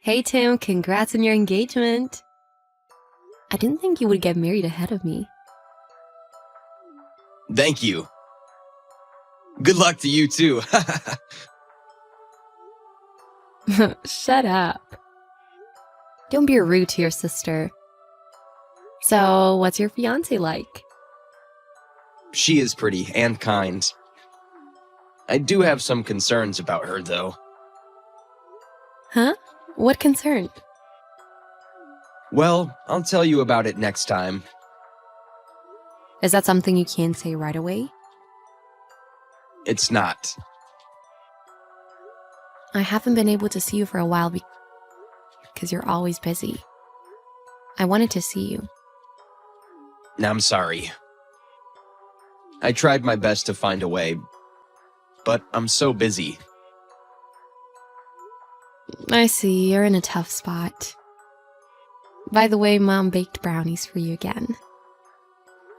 Hey Tim, congrats on your engagement. I didn't think you would get married ahead of me. Thank you. Good luck to you too. Shut up. Don't be rude to your sister. So, what's your fiancé like? She is pretty and kind. I do have some concerns about her though. Huh? What concern? Well, I'll tell you about it next time. Is that something you can't say right away? It's not. I haven't been able to see you for a while because you're always busy. I wanted to see you. I'm sorry. I tried my best to find a way, but I'm so busy. I see, you're in a tough spot. By the way, Mom baked brownies for you again.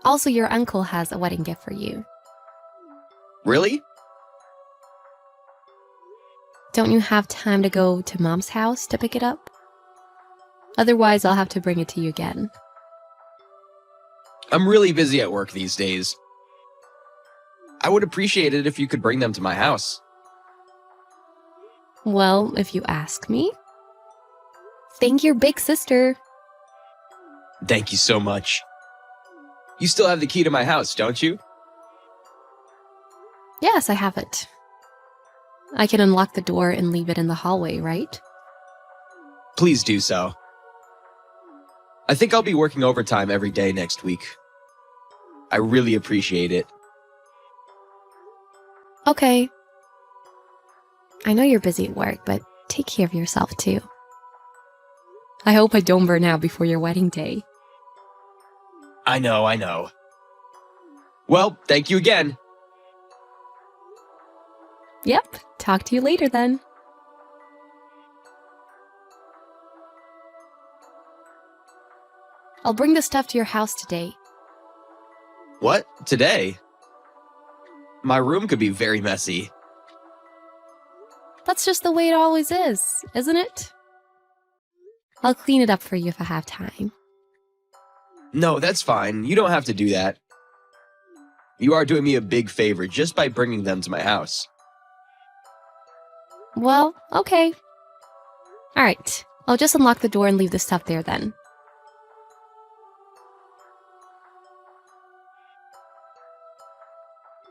Also, your uncle has a wedding gift for you. Really? Don't you have time to go to Mom's house to pick it up? Otherwise, I'll have to bring it to you again. I'm really busy at work these days. I would appreciate it if you could bring them to my house. Well, if you ask me. Thank your big sister. Thank you so much. You still have the key to my house, don't you? Yes, I have it. I can unlock the door and leave it in the hallway, right? Please do so. I think I'll be working overtime every day next week. I really appreciate it. Okay. I know you're busy at work, but take care of yourself too. I hope I don't burn out before your wedding day. I know. Well, thank you again. Yep, talk to you later then. I'll bring the stuff to your house today. What? Today? My room could be very messy. That's just the way it always is, isn't it? I'll clean it up for you if I have time. No, that's fine. You don't have to do that. You are doing me a big favor just by bringing them to my house. Well, okay. Alright, I'll just unlock the door and leave the stuff there then.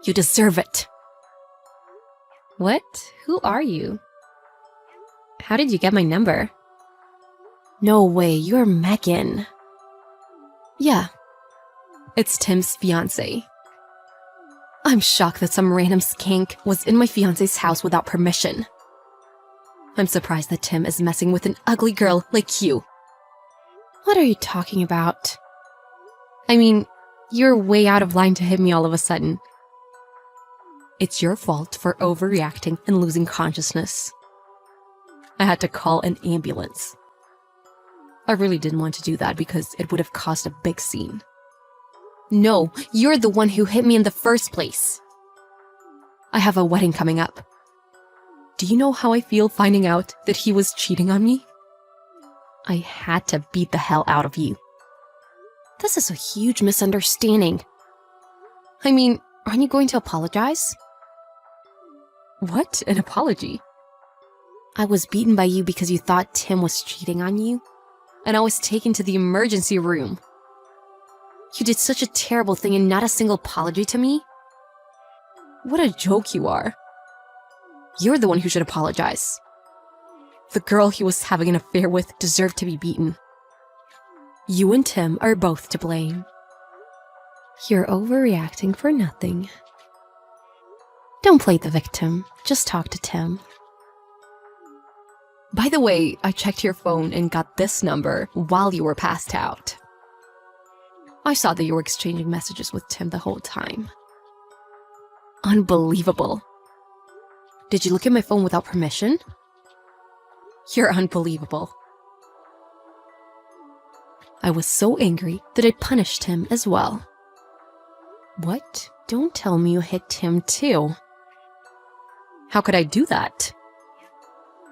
You deserve it. What? Who are you? How did you get my number? No way, you're Megan. Yeah, it's Tim's fiancé. I'm shocked that some random skank was in my fiancé's house without permission. I'm surprised that Tim is messing with an ugly girl like you. What are you talking about? I mean, you're way out of line to hit me all of a sudden. It's your fault for overreacting and losing consciousness. I had to call an ambulance. I really didn't want to do that because it would have caused a big scene. No, you're the one who hit me in the first place. I have a wedding coming up. Do you know how I feel finding out that he was cheating on me? I had to beat the hell out of you. This is a huge misunderstanding. I mean, aren't you going to apologize? What? An apology? I was beaten by you because you thought Tim was cheating on you, and I was taken to the emergency room. You did such a terrible thing and not a single apology to me? What a joke you are. You're the one who should apologize. The girl he was having an affair with deserved to be beaten. You and Tim are both to blame. You're overreacting for nothing. Don't play the victim, just talk to Tim. By the way, I checked your phone and got this number while you were passed out. I saw that you were exchanging messages with Tim the whole time. Unbelievable. Did you look at my phone without permission? You're unbelievable. I was so angry that I punished him as well. What? Don't tell me you hit Tim too. How could I do that?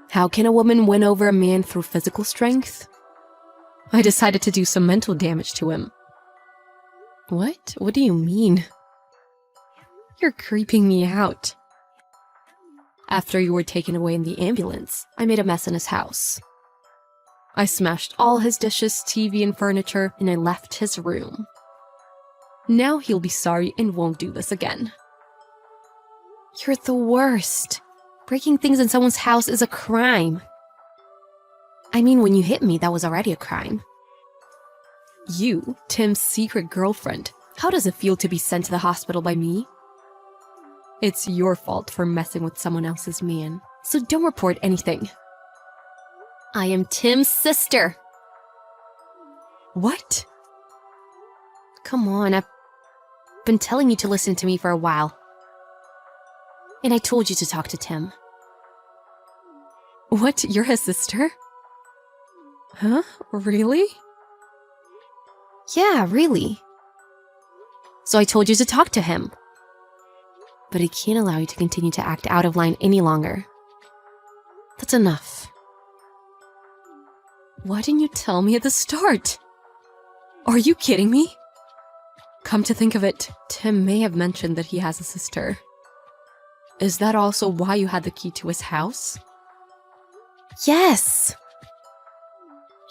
How can a woman win over a man through physical strength? I decided to do some mental damage to him. What? What do you mean? You're creeping me out. After you were taken away in the ambulance, I made a mess in his house. I smashed all his dishes, TV, and furniture, and I left his room. Now he'll be sorry and won't do this again. You're the worst. Breaking things in someone's house is a crime. I mean, when you hit me, that was already a crime. You, Tim's secret girlfriend, how does it feel to be sent to the hospital by me? It's your fault for messing with someone else's man, so don't report anything. I am Tim's sister. What? Come on, I've been telling you to listen to me for a while. And I told you to talk to Tim. What? You're his sister? Huh? Really? Yeah, really. So I told you to talk to him. But I can't allow you to continue to act out of line any longer. That's enough. Why didn't you tell me at the start? Are you kidding me? Come to think of it, Tim may have mentioned that he has a sister. Is that also why you had the key to his house? Yes!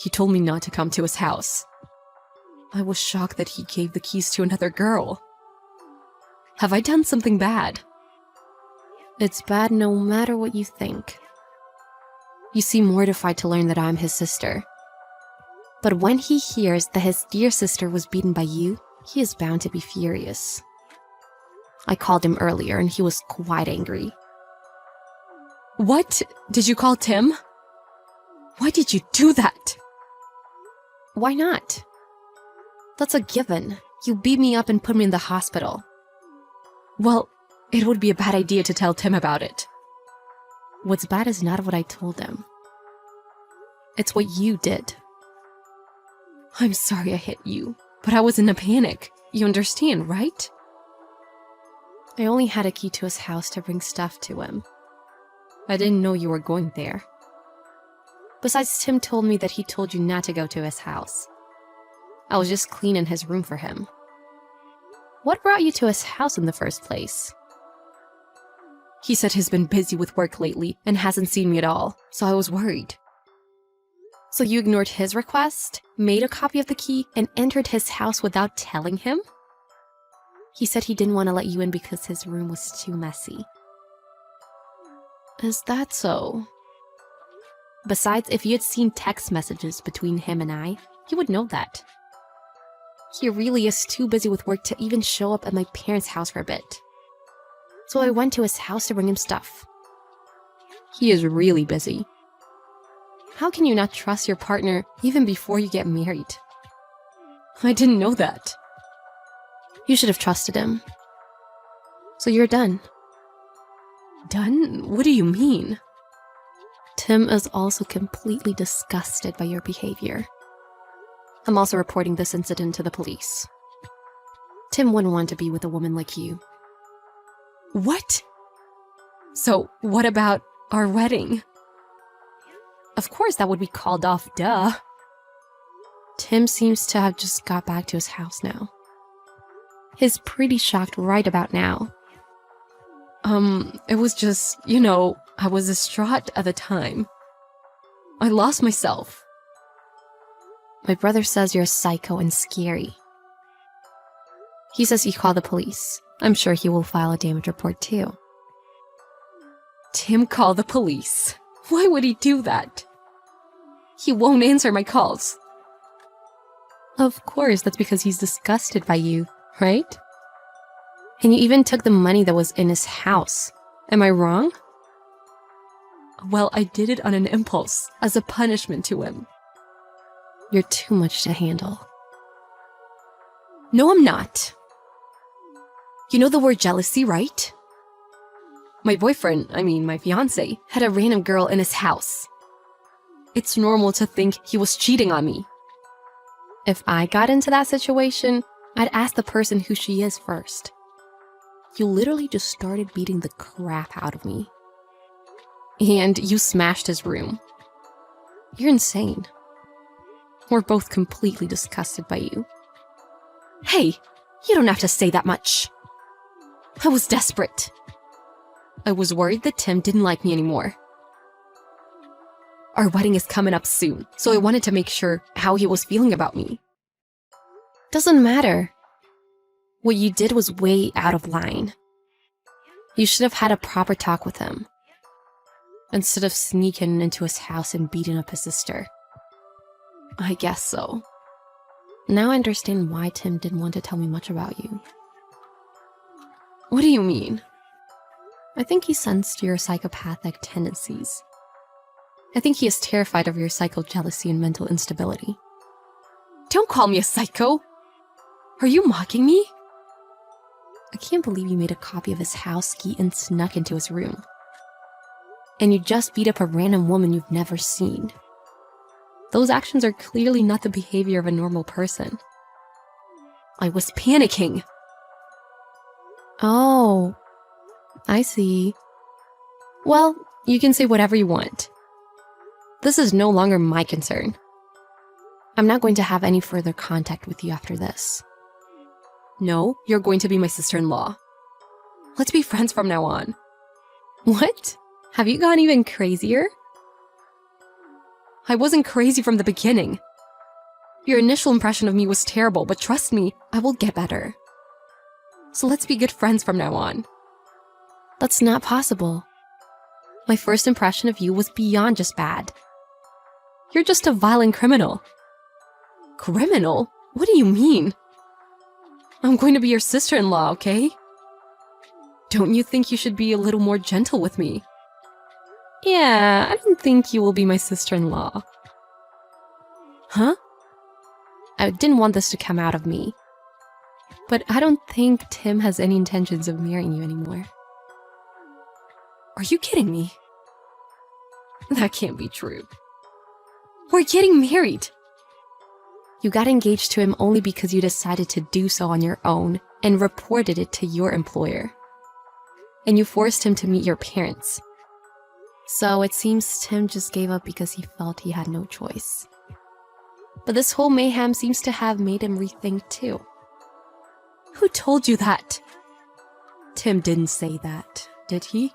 He told me not to come to his house. I was shocked that he gave the keys to another girl. Have I done something bad? It's bad no matter what you think. You seem mortified to learn that I'm his sister. But when he hears that his dear sister was beaten by you, he is bound to be furious. I called him earlier and he was quite angry. What? Did you call Tim? Why did you do that? Why not? That's a given. You beat me up and put me in the hospital. Well, it would be a bad idea to tell Tim about it. What's bad is not what I told him. It's what you did. I'm sorry I hit you, but I was in a panic. You understand, right? I only had a key to his house to bring stuff to him. I didn't know you were going there. Besides, Tim told me that he told you not to go to his house. I was just cleaning his room for him. What brought you to his house in the first place? He said he's been busy with work lately and hasn't seen me at all, so I was worried. So you ignored his request, made a copy of the key, and entered his house without telling him? He said he didn't want to let you in because his room was too messy. Is that so? Besides, if you had seen text messages between him and I, you would know that. He really is too busy with work to even show up at my parents' house for a bit. So I went to his house to bring him stuff. He is really busy. How can you not trust your partner even before you get married? I didn't know that. You should have trusted him. So you're done. Done? What do you mean? Tim is also completely disgusted by your behavior. I'm also reporting this incident to the police. Tim wouldn't want to be with a woman like you. What? So, what about our wedding? Of course that would be called off, duh. Tim seems to have just got back to his house now. He's pretty shocked right about now. It was just, I was distraught at the time. I lost myself. My brother says you're psycho and scary. He says he called the police. I'm sure he will file a damage report too. Tim called the police. Why would he do that? He won't answer my calls. Of course, that's because he's disgusted by you, right? And you even took the money that was in his house. Am I wrong? Well, I did it on an impulse, as a punishment to him. You're too much to handle. No, I'm not. You know the word jealousy, right? My boyfriend, my fiancé, had a random girl in his house. It's normal to think he was cheating on me. If I got into that situation, I'd ask the person who she is first. You literally just started beating the crap out of me. And you smashed his room. You're insane. We're both completely disgusted by you. Hey, you don't have to say that much. I was desperate. I was worried that Tim didn't like me anymore. Our wedding is coming up soon, so I wanted to make sure how he was feeling about me. Doesn't matter. What you did was way out of line. You should have had a proper talk with him, instead of sneaking into his house and beating up his sister. I guess so. Now I understand why Tim didn't want to tell me much about you. What do you mean? I think he sensed your psychopathic tendencies. I think he is terrified of your psycho jealousy and mental instability. Don't call me a psycho! Are you mocking me? I can't believe you made a copy of his house key and snuck into his room. And you just beat up a random woman you've never seen. Those actions are clearly not the behavior of a normal person. I was panicking. Oh, I see. Well, you can say whatever you want. This is no longer my concern. I'm not going to have any further contact with you after this. No, you're going to be my sister-in-law. Let's be friends from now on. What? Have you gone even crazier? I wasn't crazy from the beginning. Your initial impression of me was terrible, but trust me, I will get better. So let's be good friends from now on. That's not possible. My first impression of you was beyond just bad. You're just a violent criminal. Criminal? What do you mean? I'm going to be your sister-in-law, okay? Don't you think you should be a little more gentle with me? Yeah, I don't think you will be my sister-in-law. Huh? I didn't want this to come out of me. But I don't think Tim has any intentions of marrying you anymore. Are you kidding me? That can't be true. We're getting married! You got engaged to him only because you decided to do so on your own and reported it to your employer. And you forced him to meet your parents. So it seems Tim just gave up because he felt he had no choice. But this whole mayhem seems to have made him rethink too. Who told you that? Tim didn't say that, did he?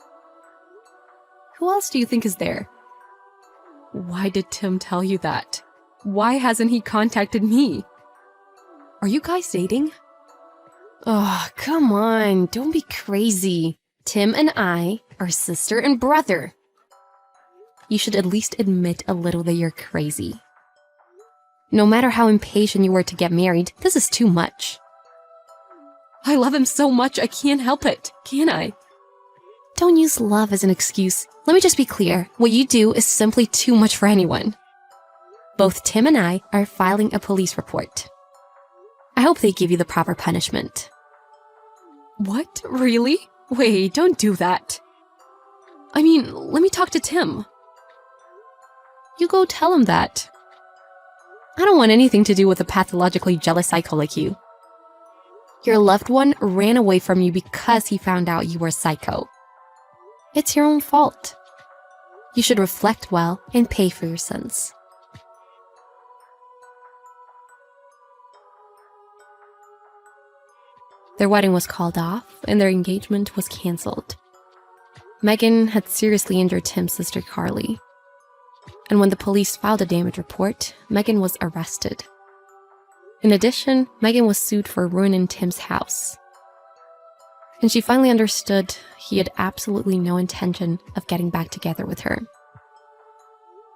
Who else do you think is there? Why did Tim tell you that? Why hasn't he contacted me? Are you guys dating? Oh, come on, don't be crazy. Tim and I are sister and brother. You should at least admit a little that you're crazy. No matter how impatient you were to get married, this is too much. I love him so much I can't help it, can I? Don't use love as an excuse. Let me just be clear. What you do is simply too much for anyone. Both Tim and I are filing a police report. I hope they give you the proper punishment. What? Really? Wait, don't do that. I mean, let me talk to Tim. You go tell him that. I don't want anything to do with a pathologically jealous psycho like you. Your loved one ran away from you because he found out you were a psycho. It's your own fault. You should reflect well and pay for your sins. Their wedding was called off and their engagement was canceled. Megan had seriously injured Tim's sister Carly. And when the police filed a damage report, Megan was arrested. In addition, Megan was sued for ruining Tim's house. And she finally understood he had absolutely no intention of getting back together with her.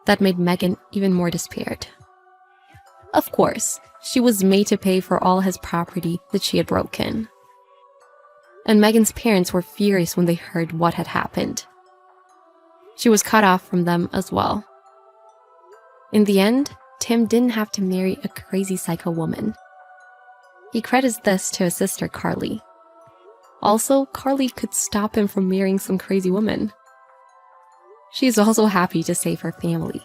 That made Megan even more despaired. Of course, she was made to pay for all his property that she had broken. And Megan's parents were furious when they heard what had happened. She was cut off from them as well. In the end, Tim didn't have to marry a crazy psycho woman. He credits this to his sister Carly. Also, Carly could stop him from marrying some crazy woman. She's also happy to save her family.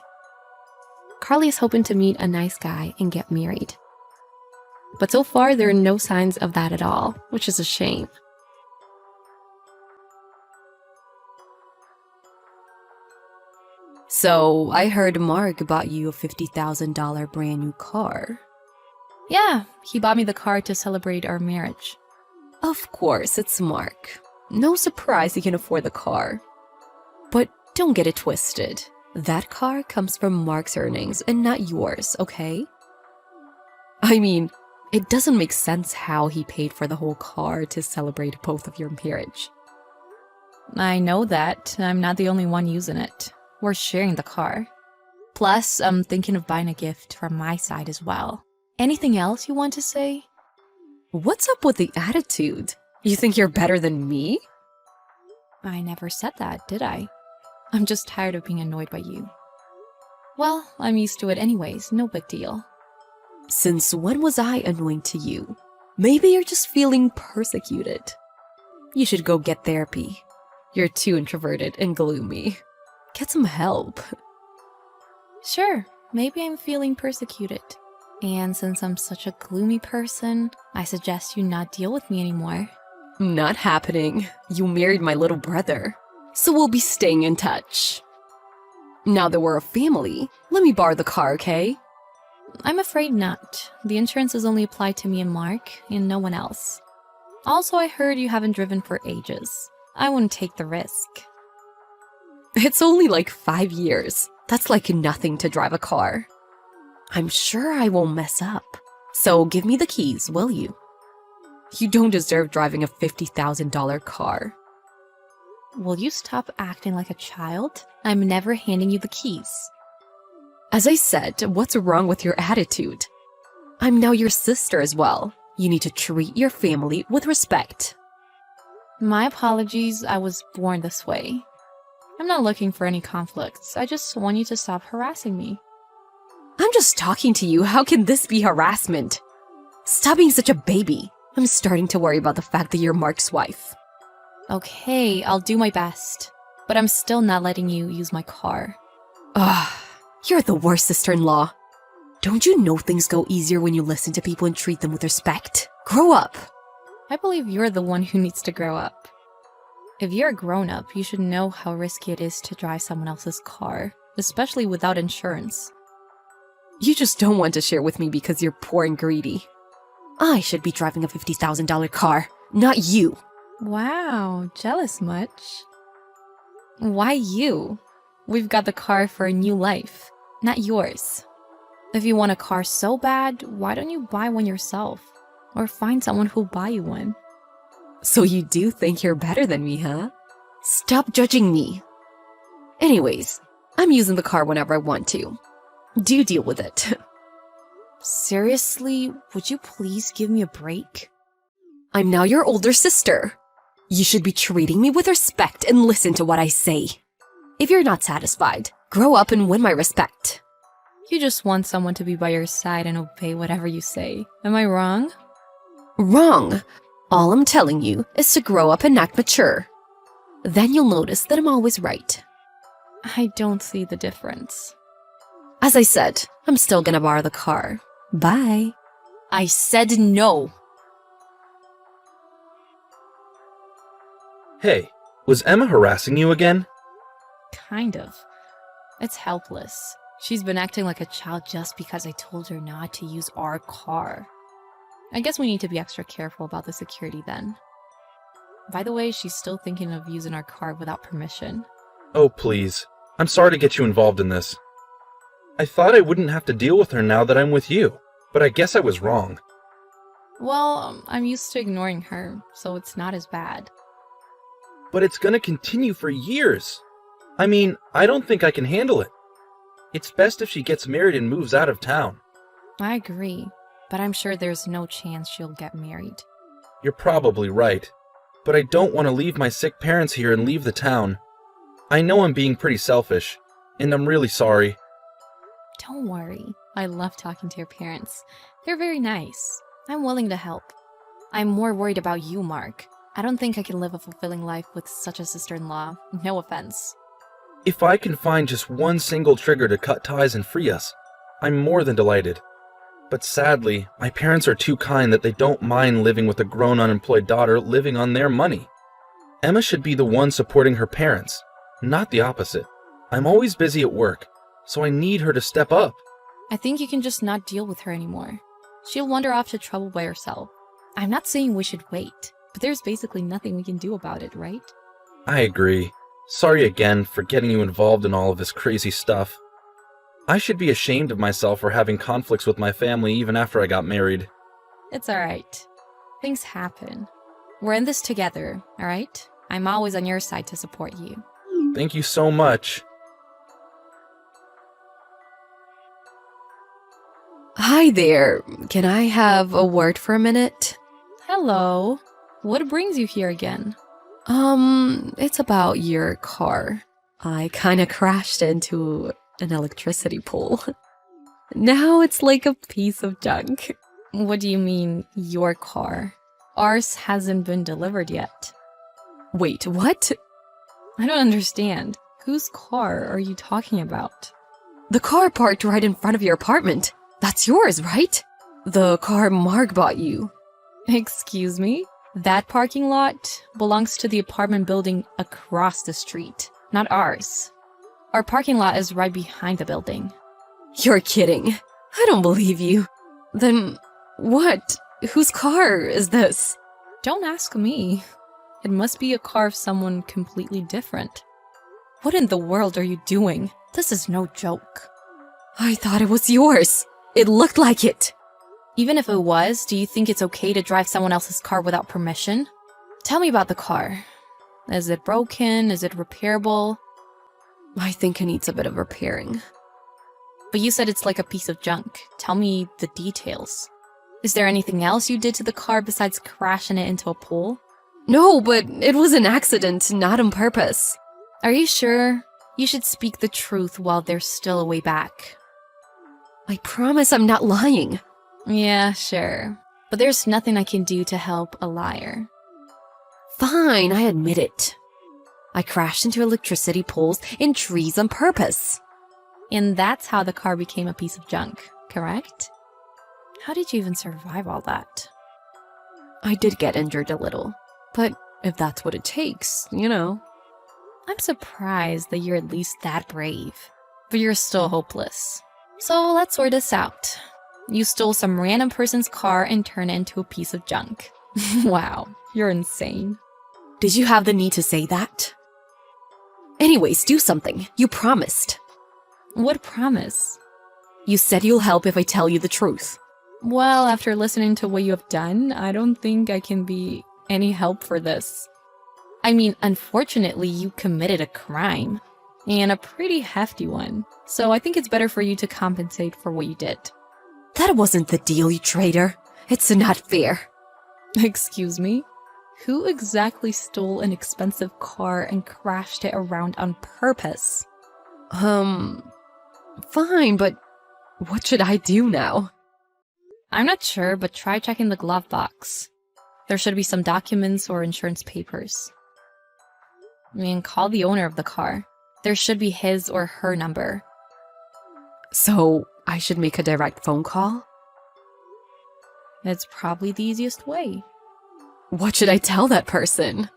Carly is hoping to meet a nice guy and get married. But so far, there are no signs of that at all, which is a shame. So, I heard Mark bought you a $50,000 brand new car. Yeah, he bought me the car to celebrate our marriage. Of course, it's Mark. No surprise he can afford the car. But don't get it twisted. That car comes from Mark's earnings and not yours, okay? I mean, it doesn't make sense how he paid for the whole car to celebrate both of your marriage. I know that. I'm not the only one using it. We're sharing the car. Plus, I'm thinking of buying a gift from my side as well. Anything else you want to say? What's up with the attitude? You think you're better than me? I never said that, did I? I'm just tired of being annoyed by you. Well, I'm used to it anyways, no big deal. Since when was I annoying to you? Maybe you're just feeling persecuted. You should go get therapy. You're too introverted and gloomy. Get some help. Sure, maybe I'm feeling persecuted. And since I'm such a gloomy person, I suggest you not deal with me anymore. Not happening. You married my little brother. So we'll be staying in touch. Now that we're a family, let me borrow the car, okay? I'm afraid not. The insurance is only applied to me and Mark, and no one else. Also, I heard you haven't driven for ages. I wouldn't take the risk. It's only like 5 years. That's like nothing to drive a car. I'm sure I won't mess up. So give me the keys, will you? You don't deserve driving a $50,000 car. Will you stop acting like a child? I'm never handing you the keys. As I said, what's wrong with your attitude? I'm now your sister as well. You need to treat your family with respect. My apologies, I was born this way. I'm not looking for any conflicts. I just want you to stop harassing me. I'm just talking to you. How can this be harassment? Stop being such a baby. I'm starting to worry about the fact that you're Mark's wife. Okay, I'll do my best. But I'm still not letting you use my car. Ugh, you're the worst sister-in-law. Don't you know things go easier when you listen to people and treat them with respect? Grow up. I believe you're the one who needs to grow up. If you're a grown-up, you should know how risky it is to drive someone else's car, especially without insurance. You just don't want to share with me because you're poor and greedy. I should be driving a $50,000 car, not you. Wow, jealous much? Why you? We've got the car for a new life, not yours. If you want a car so bad, why don't you buy one yourself? Or find someone who'll buy you one. So you do think you're better than me, huh? Stop judging me. Anyways, I'm using the car whenever I want to. Do deal with it. Seriously, would you please give me a break? I'm now your older sister. You should be treating me with respect and listen to what I say. If you're not satisfied, grow up and win my respect. You just want someone to be by your side and obey whatever you say. Am I wrong? Wrong. All I'm telling you is to grow up and act mature. Then you'll notice that I'm always right. I don't see the difference. As I said, I'm still gonna borrow the car. Bye. I said no. Hey, was Emma harassing you again? Kind of. It's helpless. She's been acting like a child just because I told her not to use our car. I guess we need to be extra careful about the security then. By the way, she's still thinking of using our car without permission. Oh, please. I'm sorry to get you involved in this. I thought I wouldn't have to deal with her now that I'm with you, but I guess I was wrong. Well, I'm used to ignoring her, so it's not as bad. But it's gonna continue for years. I mean, I don't think I can handle it. It's best if she gets married and moves out of town. I agree, but I'm sure there's no chance she'll get married. You're probably right, but I don't want to leave my sick parents here and leave the town. I know I'm being pretty selfish, and I'm really sorry. Don't worry. I love talking to your parents. They're very nice. I'm willing to help. I'm more worried about you, Mark. I don't think I can live a fulfilling life with such a sister-in-law. No offense. If I can find just one single trigger to cut ties and free us, I'm more than delighted. But sadly, my parents are too kind that they don't mind living with a grown unemployed daughter living on their money. Emma should be the one supporting her parents, not the opposite. I'm always busy at work, so I need her to step up. I think you can just not deal with her anymore. She'll wander off to trouble by herself. I'm not saying we should wait, but there's basically nothing we can do about it, right? I agree. Sorry again for getting you involved in all of this crazy stuff. I should be ashamed of myself for having conflicts with my family even after I got married. It's alright. Things happen. We're in this together, alright? I'm always on your side to support you. Thank you so much. Hi there. Can I have a word for a minute? Hello. What brings you here again? It's about your car. I kinda crashed into an electricity pole. Now it's like a piece of junk. What do you mean, your car? Ours hasn't been delivered yet. Wait, what? I don't understand. Whose car are you talking about? The car parked right in front of your apartment. That's yours, right? The car Mark bought you. Excuse me? That parking lot belongs to the apartment building across the street, not ours. Our parking lot is right behind the building. You're kidding. I don't believe you. Then what? Whose car is this? Don't ask me. It must be a car of someone completely different. What in the world are you doing? This is no joke. I thought it was yours. It looked like it. Even if it was, do you think it's okay to drive someone else's car without permission? Tell me about the car. Is it broken? Is it repairable? I think it needs a bit of repairing. But you said it's like a piece of junk. Tell me the details. Is there anything else you did to the car besides crashing it into a pool? No, but it was an accident, not on purpose. Are you sure? You should speak the truth while there's still a way back. I promise I'm not lying. Yeah, sure. But there's nothing I can do to help a liar. Fine, I admit it. I crashed into electricity poles and trees on purpose. And that's how the car became a piece of junk, correct? How did you even survive all that? I did get injured a little, but if that's what it takes, you know. I'm surprised that you're at least that brave, but you're still hopeless. So let's sort this out. You stole some random person's car and turned it into a piece of junk. Wow, you're insane. Did you have the need to say that? Anyways, do something. You promised. What promise? You said you'll help if I tell you the truth. Well, after listening to what you have done, I don't think I can be any help for this. I mean, unfortunately, you committed a crime. And a pretty hefty one. So I think it's better for you to compensate for what you did. That wasn't the deal, you traitor. It's not fair. Excuse me? Who exactly stole an expensive car and crashed it around on purpose? Fine, but what should I do now? I'm not sure, but try checking the glove box. There should be some documents or insurance papers. I mean, call the owner of the car. There should be his or her number. So, I should make a direct phone call? It's probably the easiest way. What should I tell that person?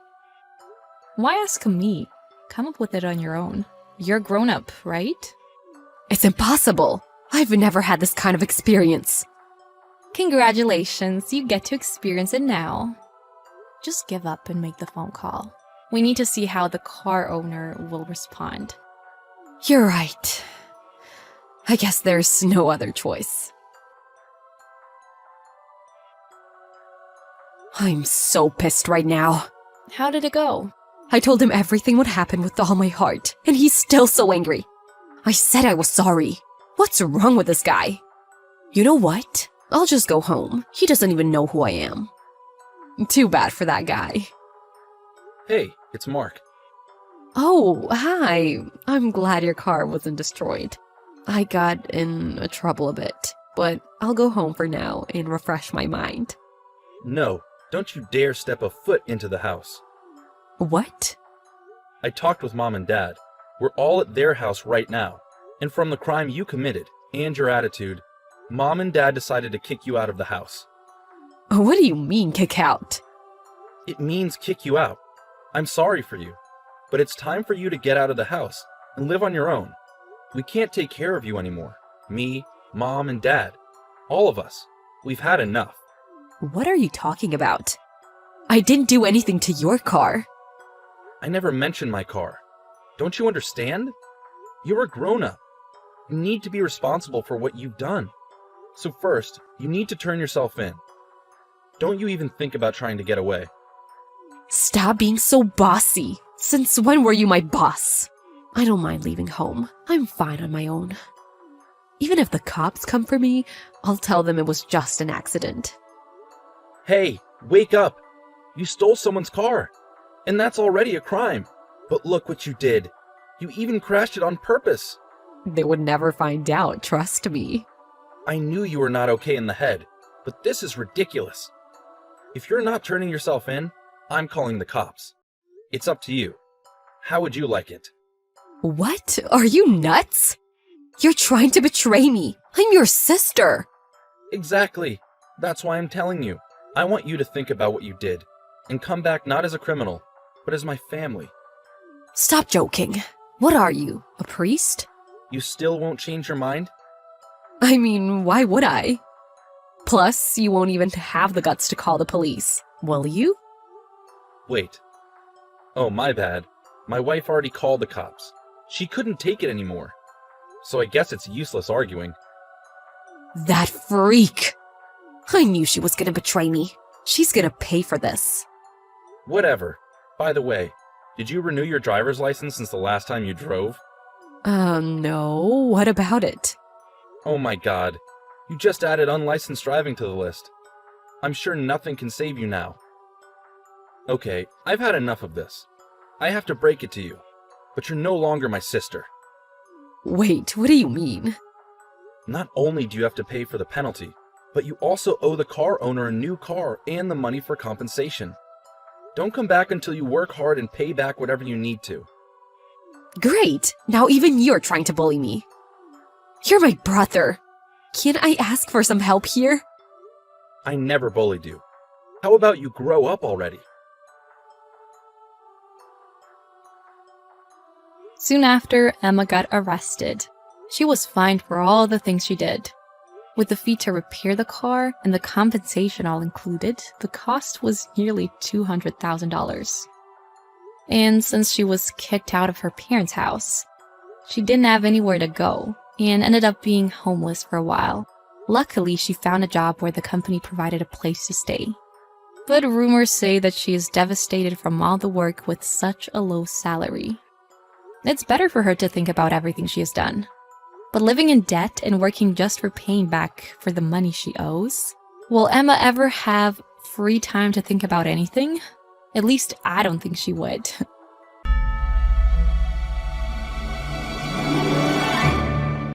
Why ask me? Come up with it on your own. You're grown up, right? It's impossible. I've never had this kind of experience. Congratulations, you get to experience it now. Just give up and make the phone call. We need to see how the car owner will respond. You're right. I guess there's no other choice. I'm so pissed right now. How did it go? I told him everything would happen with all my heart, and he's still so angry. I said I was sorry. What's wrong with this guy? You know what? I'll just go home. He doesn't even know who I am. Too bad for that guy. Hey, it's Mark. Oh, hi. I'm glad your car wasn't destroyed. I got in trouble a bit, but I'll go home for now and refresh my mind. No, don't you dare step a foot into the house. What? I talked with Mom and Dad. We're all at their house right now. And from the crime you committed and your attitude, Mom and Dad decided to kick you out of the house. What do you mean, kick out? It means kick you out. I'm sorry for you, but it's time for you to get out of the house. and live on your own. We can't take care of you anymore. Me, Mom, and Dad. All of us. We've had enough. What are you talking about? I didn't do anything to your car. I never mentioned my car. Don't you understand? You're a grown-up. You need to be responsible for what you've done. So first, you need to turn yourself in. Don't you even think about trying to get away. Stop being so bossy. Since when were you my boss? I don't mind leaving home. I'm fine on my own. Even if the cops come for me, I'll tell them it was just an accident. Hey, wake up! You stole someone's car. And that's already a crime. But look what you did. You even crashed it on purpose. They would never find out, trust me. I knew you were not okay in the head, but this is ridiculous. If you're not turning yourself in, I'm calling the cops. It's up to you. How would you like it? What? Are you nuts? You're trying to betray me. I'm your sister. Exactly. That's why I'm telling you. I want you to think about what you did, and come back not as a criminal, but as my family. Stop joking. What are you, a priest? You still won't change your mind? I mean, why would I? Plus, you won't even have the guts to call the police, will you? Wait. Oh, my bad. My wife already called the cops. She couldn't take it anymore. So I guess it's useless arguing. That freak! I knew she was gonna betray me. She's gonna pay for this. Whatever. By the way, did you renew your driver's license since the last time you drove? No. What about it? Oh my god. You just added unlicensed driving to the list. I'm sure nothing can save you now. Okay, I've had enough of this. I have to break it to you, but you're no longer my sister. Wait, what do you mean? Not only do you have to pay for the penalty, but you also owe the car owner a new car and the money for compensation. Don't come back until you work hard and pay back whatever you need to. Great! Now even you're trying to bully me. You're my brother. Can I ask for some help here? I never bullied you. How about you grow up already? Soon after, Emma got arrested. She was fined for all the things she did. With the fee to repair the car and the compensation all included, the cost was nearly $200,000. And since she was kicked out of her parents' house, she didn't have anywhere to go and ended up being homeless for a while. Luckily, she found a job where the company provided a place to stay. But rumors say that she is devastated from all the work with such a low salary. It's better for her to think about everything she has done. But living in debt and working just for paying back for the money she owes? Will Emma ever have free time to think about anything? At least I don't think she would.